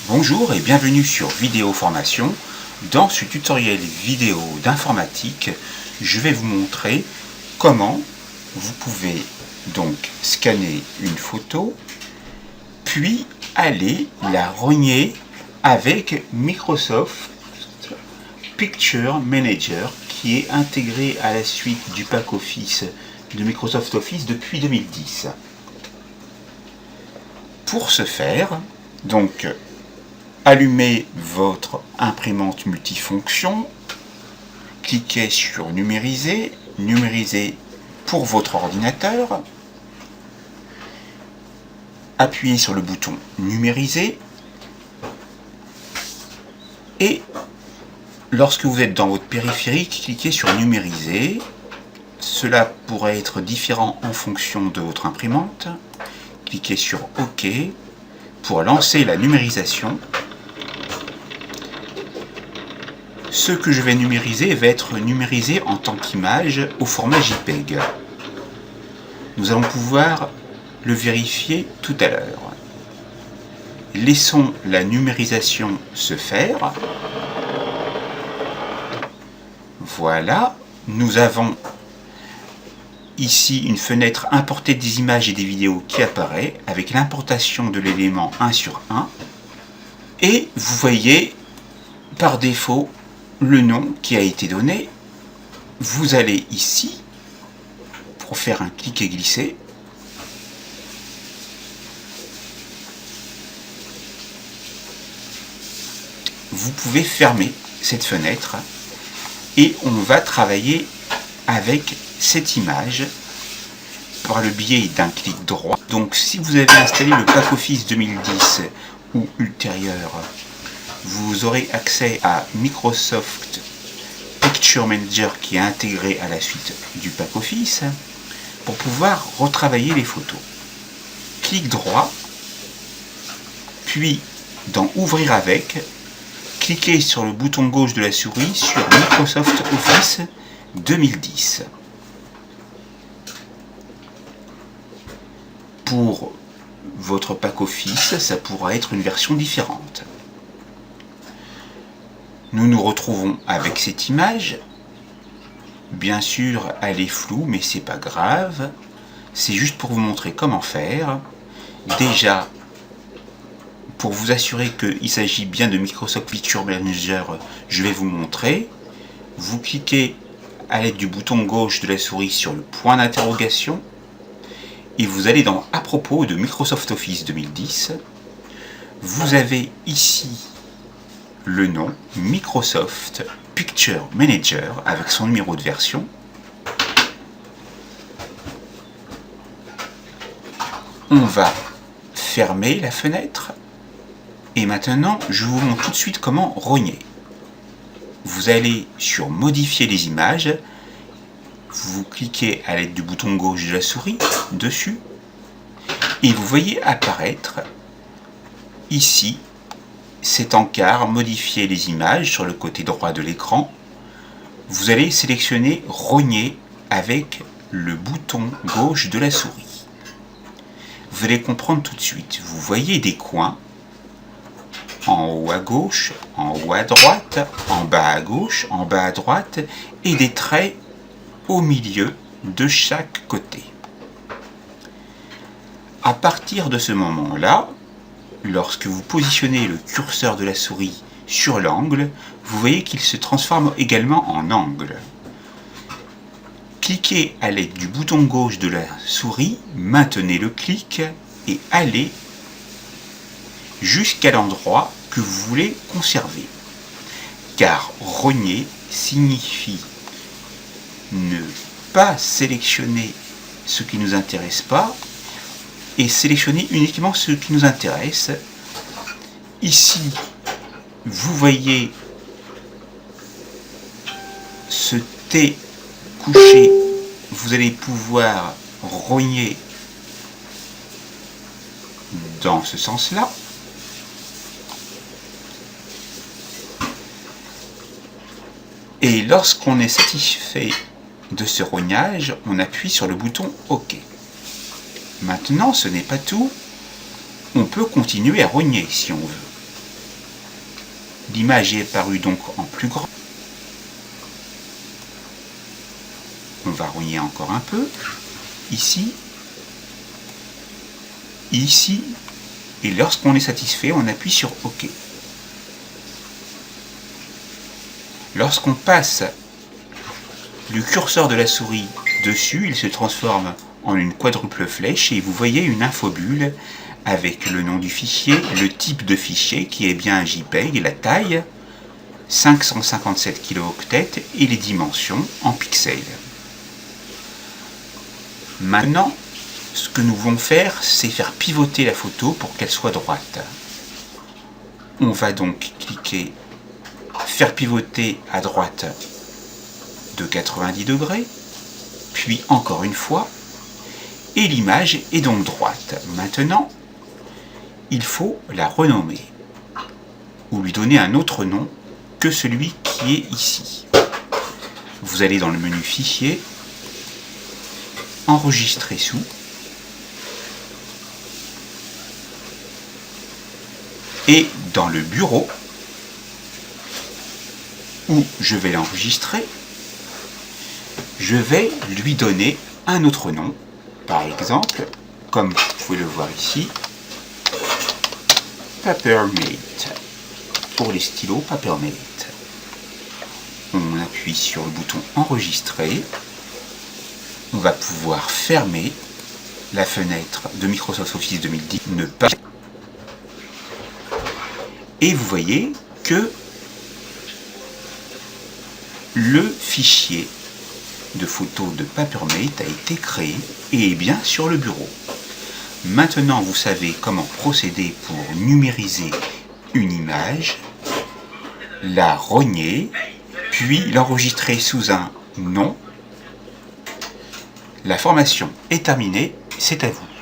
Bonjour et bienvenue sur Vidéo Formation. Dans ce tutoriel vidéo d'informatique, je vais vous montrer comment vous pouvez donc scanner une photo, puis aller la rogner avec Microsoft Picture Manager qui est intégré à la suite du pack Office de Microsoft Office depuis 2010. Pour ce faire, donc, allumez votre imprimante multifonction, cliquez sur numériser, numériser pour votre ordinateur, appuyez sur le bouton numériser et lorsque vous êtes dans votre périphérique, cliquez sur numériser. Cela pourrait être différent en fonction de votre imprimante. Cliquez sur OK pour lancer la numérisation. Ce que je vais numériser va être numérisé en tant qu'image au format JPEG. Nous allons pouvoir le vérifier tout à l'heure. Laissons la numérisation se faire. Voilà, nous avons ici une fenêtre importer des images et des vidéos qui apparaît avec l'importation de l'élément 1 sur 1. Et vous voyez par défaut le nom qui a été donné. Vous allez ici pour faire un clic et glisser. Vous pouvez fermer cette fenêtre et on va travailler avec cette image par le biais d'un clic droit. Donc si vous avez installé le pack Office 2010 ou ultérieur, vous aurez accès à Microsoft Picture Manager qui est intégré à la suite du pack Office pour pouvoir retravailler les photos. Clic droit, puis dans Ouvrir avec, cliquez sur le bouton gauche de la souris sur Microsoft Office 2010. Pour votre pack Office, ça pourra être une version différente. Nous nous retrouvons avec cette image. Bien sûr, elle est floue, mais c'est pas grave. C'est juste pour vous montrer comment faire. Déjà, pour vous assurer qu'il s'agit bien de Microsoft Picture Manager, je vais vous montrer. Vous cliquez à l'aide du bouton gauche de la souris sur le point d'interrogation et vous allez dans à propos de Microsoft Office 2010. Vous avez ici le nom Microsoft Picture Manager avec son numéro de version. On va fermer la fenêtre et maintenant je vous montre tout de suite comment rogner. Vous allez sur modifier les images, vous cliquez à l'aide du bouton gauche de la souris dessus et vous voyez apparaître ici cet encart modifier les images sur le côté droit de l'écran. Vous allez sélectionner rogner avec le bouton gauche de la souris. Vous allez comprendre tout de suite. Vous voyez des coins en haut à gauche, en haut à droite, en bas à gauche, en bas à droite et des traits au milieu de chaque côté. À partir de ce moment-là, lorsque vous positionnez le curseur de la souris sur l'angle, vous voyez qu'il se transforme également en angle. Cliquez à l'aide du bouton gauche de la souris, maintenez le clic et allez jusqu'à l'endroit que vous voulez conserver. Car rogner signifie ne pas sélectionner ce qui ne nous intéresse pas et sélectionner uniquement ce qui nous intéresse. Ici, vous voyez ce T couché, vous allez pouvoir rogner dans ce sens-là. Et lorsqu'on est satisfait de ce rognage, on appuie sur le bouton OK. Maintenant, ce n'est pas tout. On peut continuer à rogner si on veut. L'image est apparue donc en plus grand. On va rogner encore un peu, ici, ici, et lorsqu'on est satisfait, on appuie sur OK. Lorsqu'on passe le curseur de la souris dessus, il se transforme en une quadruple flèche et vous voyez une infobulle avec le nom du fichier, le type de fichier qui est bien un JPEG, la taille, 557 kilooctets et les dimensions en pixels. Maintenant, ce que nous voulons faire, c'est faire pivoter la photo pour qu'elle soit droite. On va donc cliquer faire pivoter à droite de 90 degrés, puis encore une fois, et l'image est donc droite. Maintenant, il faut la renommer, ou lui donner un autre nom que celui qui est ici. Vous allez dans le menu Fichier, Enregistrer sous, et dans le bureau, où je vais l'enregistrer, je vais lui donner un autre nom, par exemple, comme vous pouvez le voir ici, Papermate, pour les stylos Papermate. On appuie sur le bouton Enregistrer, on va pouvoir fermer la fenêtre de Microsoft Office 2010, ne pas... Et vous voyez que le fichier de photos de Papermate a été créé et est bien sur le bureau. Maintenant, vous savez comment procéder pour numériser une image, la rogner, puis l'enregistrer sous un nom. La formation est terminée, c'est à vous.